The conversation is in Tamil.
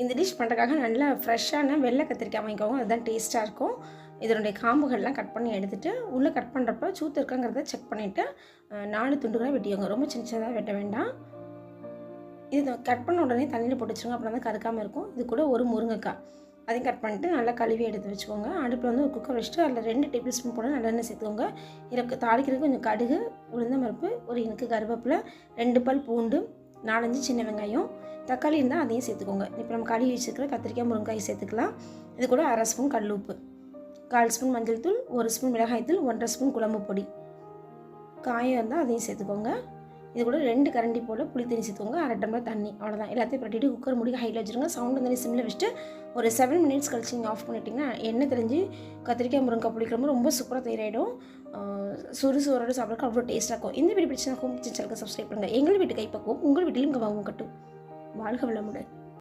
இந்த டிஷ் பண்ணுறதுக்காக நல்லா ஃப்ரெஷ்ஷான வெள்ளை கத்திரிக்காய் வாங்கிக்கோங்க, அதுதான் டேஸ்ட்டாக இருக்கும். இதனுடைய காம்புகள்லாம் கட் பண்ணி எடுத்துகிட்டு உள்ளே கட் பண்ணுறப்ப சூத்து இருக்காங்கிறத செக் பண்ணிவிட்டு 4 துண்டுகளாக வெட்டிக்கோங்க. ரொம்ப சின்ன சின்னதாக வெட்ட வேண்டாம். இது கட் பண்ண உடனே தண்ணியில் போட்டு வச்சுருங்க, அப்புறம் தான் கருக்காமல் இருக்கும். இது கூட ஒரு முருங்கைக்காய் அதையும் கட் பண்ணிட்டு நல்லா கழுவி எடுத்து வச்சுக்கோங்க. அடுப்பில் வந்து ஒரு குக்கர் வச்சுட்டு அதில் 2 டேபிள் ஸ்பூன் போல் நல்லெண்ணெய் சேர்த்துக்கோங்க. இதுக்கு தாளிக்கிறதுக்கு கொஞ்சம் கடுகு, உளுந்தம் பருப்பு, ஒரு இனுக்கு கருவேப்பிலை, 2 பல் பூண்டு, 4-5 சின்ன வெங்காயம், தக்காளி இருந்தால் அதையும் சேர்த்துக்கோங்க. இப்போ நம்ம கழுவி வச்சுருக்கிற கத்திரிக்காய் முருங்காய் சேர்த்துக்கலாம். இது கூட 1/2 ஸ்பூன் கல் உப்பு, 1/4 ஸ்பூன் மஞ்சள் தூள், 1 ஸ்பூன் மிளகாய் தூள், 1/2 ஸ்பூன் குழம்பு பொடி, காயம் இருந்தால் அதையும் சேர்த்துக்கோங்க. இது கூட 2 கரண்டி போல் புளி தண்ணி சேர்த்துக்கோங்க, 1/2 டம்ளர் தண்ணி, அவ்வளோதான். எல்லாத்தையும் பிரட்டிட்டு குக்கர் மூடி ஹையில் வச்சுருங்க. சவுண்ட் வந்து சிம்மில் வச்சுட்டு ஒரு 7 மினிட்ஸ் கழிச்சு நீங்கள் ஆஃப் பண்ணிட்டீங்கன்னா எண்ணெய் தெரிஞ்சு கத்திரிக்காய் முருங்காய் புளிக்குழம்பு ரொம்ப சூப்பராக தயாராகிடும். சுறுசுவரோடு சாப்பிட்றதுக்கு அவ்வளோ டேஸ்ட்டாக இருக்கும். இந்த வீடியோ பிடிச்சா ஹோம் கிச்சன் சேனலுக்கு சப்ஸ்கிரைப் பண்ணுங்கள். எங்கள் வீட்டு கைப்பக்குவம் உங்கள் வீட்டிலும் இங்கே வாங்க கட்டும். வாழ்க வளமுடன்.